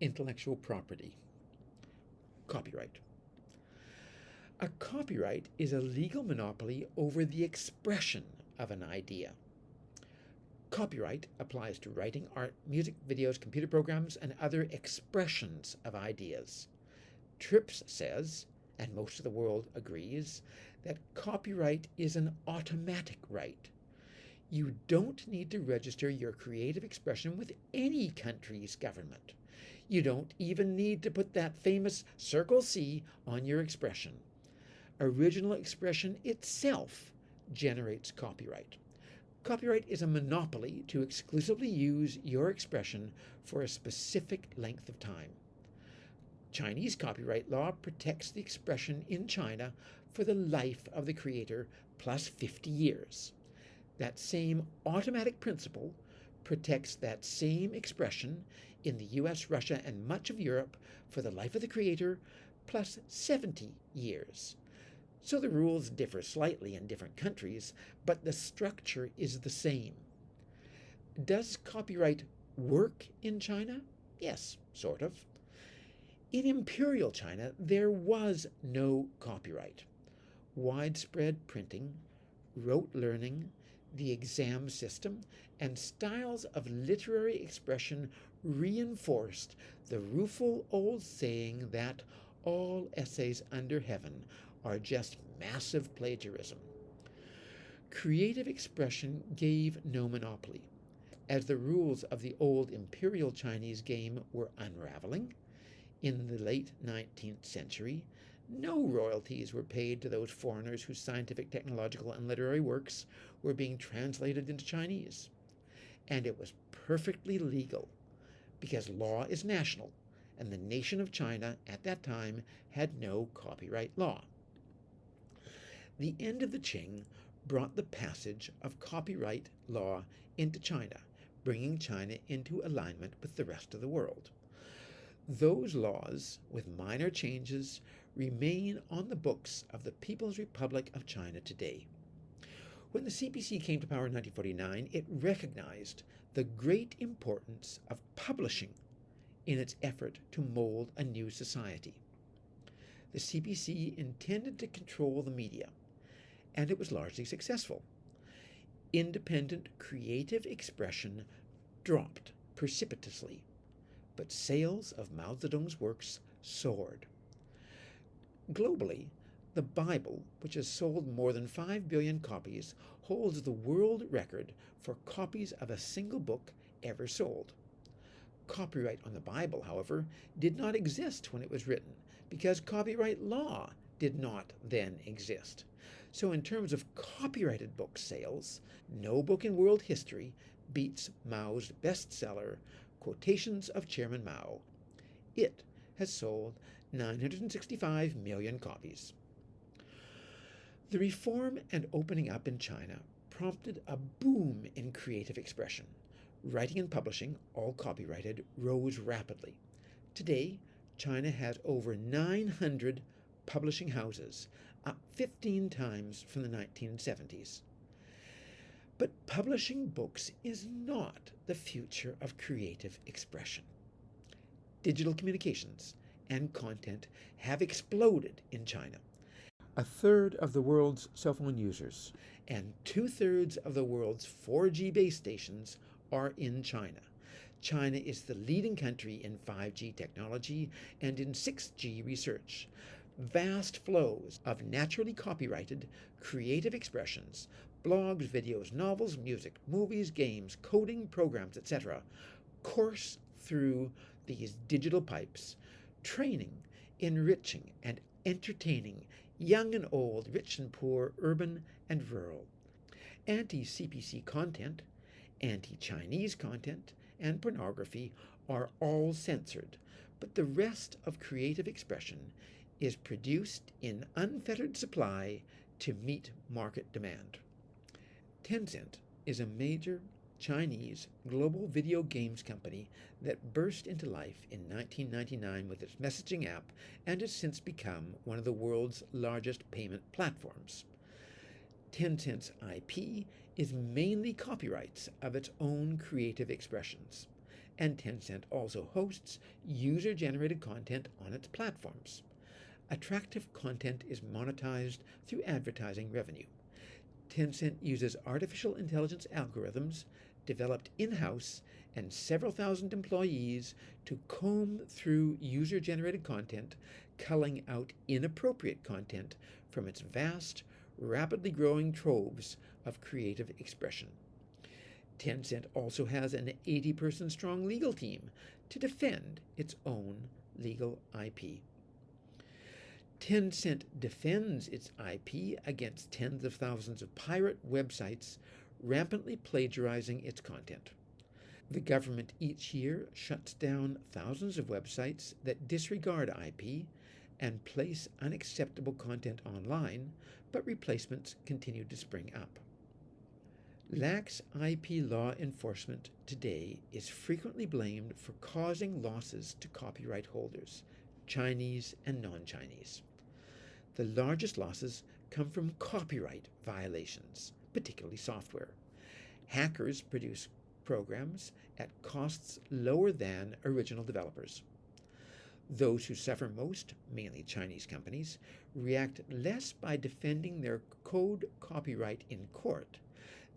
Intellectual property. Copyright. A copyright is a legal monopoly over the expression of an idea. Copyright applies to writing, art, music, videos, computer programs, and other expressions of ideas. TRIPS says, and most of the world agrees, that copyright is an automatic right. You don't need to register your creative expression with any country's government. You don't even need to put that famous Circle C on your expression. Original expression itself generates copyright. Copyright is a monopoly to exclusively use your expression for a specific length of time. Chinese copyright law protects the expression in China for the life of the creator plus 50 years. That same automatic principle protects that same expression in the US, Russia, and much of Europe for the life of the creator plus 70 years. So the rules differ slightly in different countries, but the structure is the same. Does copyright work in China? Yes, sort of. In Imperial China, there was no copyright. Widespread printing, rote learning, the exam system, and styles of literary expression reinforced the rueful old saying that all essays under heaven are just massive plagiarism. Creative expression gave no monopoly. As the rules of the old imperial Chinese game were unraveling, in the late 19th century, no royalties were paid to those foreigners whose scientific, technological, and literary works were being translated into Chinese. And it was perfectly legal, because law is national, and the nation of China at that time had no copyright law. The end of the Qing brought the passage of copyright law into China, bringing China into alignment with the rest of the world. Those laws, with minor changes, remain on the books of the People's Republic of China today. When the CPC came to power in 1949, it recognized the great importance of publishing in its effort to mold a new society. The CPC intended to control the media, and it was largely successful. Independent creative expression dropped precipitously, but sales of Mao Zedong's works soared. Globally, the Bible, which has sold more than 5 billion copies, holds the world record for copies of a single book ever sold. Copyright on the Bible, however, did not exist when it was written, because copyright law did not then exist. So in terms of copyrighted book sales, no book in world history beats Mao's bestseller, Quotations of Chairman Mao. It has sold 965 million copies. The reform and opening up in China prompted a boom in creative expression. Writing and publishing, all copyrighted, rose rapidly. Today, China has over 900 publishing houses, up 15 times from the 1970s. But publishing books is not the future of creative expression. Digital communications and content have exploded in China. A third of the world's cell phone users and 2/3 of the world's 4G base stations are in China. China is the leading country in 5G technology and in 6G research. Vast flows of naturally copyrighted creative expressions, blogs, videos, novels, music, movies, games, coding, programs, etc., course through these digital pipes, training, enriching, and entertaining young and old, rich and poor, urban and rural. Anti-CPC content, anti-Chinese content, and pornography are all censored, but the rest of creative expression is produced in unfettered supply to meet market demand. Tencent is a major Chinese global video games company that burst into life in 1999 with its messaging app and has since become one of the world's largest payment platforms. Tencent's IP is mainly copyrights of its own creative expressions, and Tencent also hosts user-generated content on its platforms. Attractive content is monetized through advertising revenue. Tencent uses artificial intelligence algorithms developed in-house and several thousand employees to comb through user-generated content, culling out inappropriate content from its vast, rapidly growing troves of creative expression. Tencent also has an 80-person strong legal team to defend its own legal IP. Tencent defends its IP against tens of thousands of pirate websites rampantly plagiarizing its content. The government each year shuts down thousands of websites that disregard IP and place unacceptable content online, but replacements continue to spring up. Lax IP law enforcement today is frequently blamed for causing losses to copyright holders, Chinese and non-Chinese. The largest losses come from copyright violations, particularly software. Hackers produce programs at costs lower than original developers. Those who suffer most, mainly Chinese companies, react less by defending their code copyright in court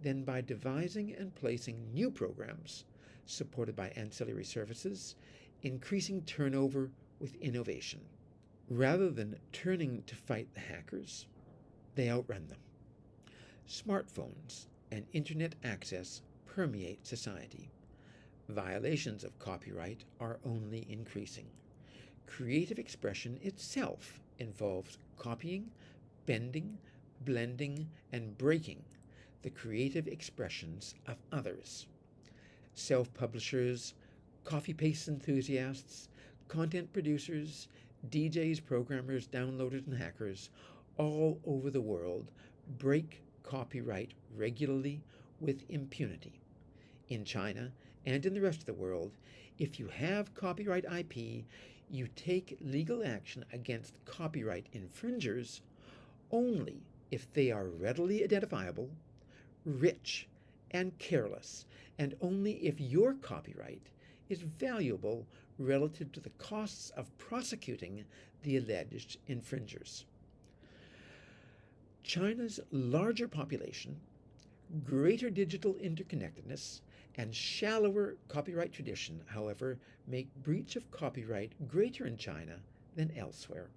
than by devising and placing new programs supported by ancillary services, increasing turnover with innovation. Rather than turning to fight the hackers, they outrun them. Smartphones and internet access permeate society. Violations of copyright are only increasing. Creative expression itself involves copying, bending, blending, and breaking the creative expressions of others. Self-publishers, copy-paste enthusiasts, content producers, DJs, programmers, downloaders, and hackers all over the world break copyright regularly with impunity. In China and in the rest of the world, if you have copyright IP, you take legal action against copyright infringers only if they are readily identifiable, rich, and careless, and only if your copyright is valuable relative to the costs of prosecuting the alleged infringers. China's larger population, greater digital interconnectedness, and shallower copyright tradition, however, make breach of copyright greater in China than elsewhere.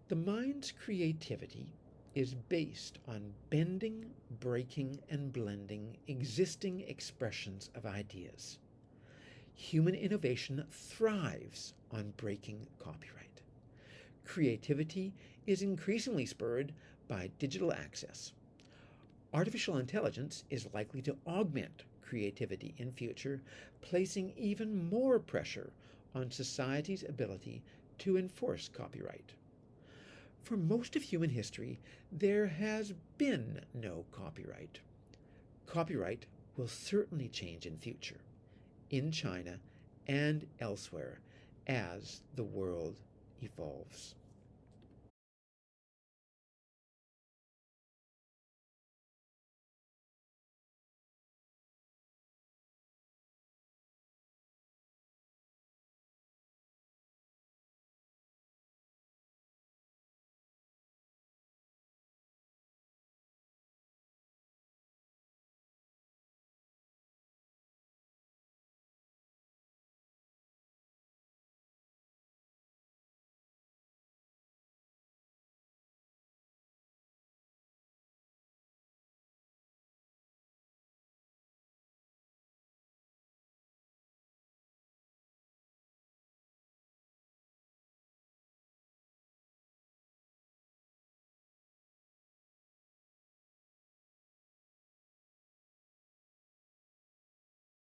The mind's creativity is based on bending, breaking, and blending existing expressions of ideas. Human innovation thrives on breaking copyright. Creativity is increasingly spurred by digital access. Artificial intelligence is likely to augment creativity in future, placing even more pressure on society's ability to enforce copyright. For most of human history, there has been no copyright. Copyright will certainly change in future, in China and elsewhere, as the world evolves.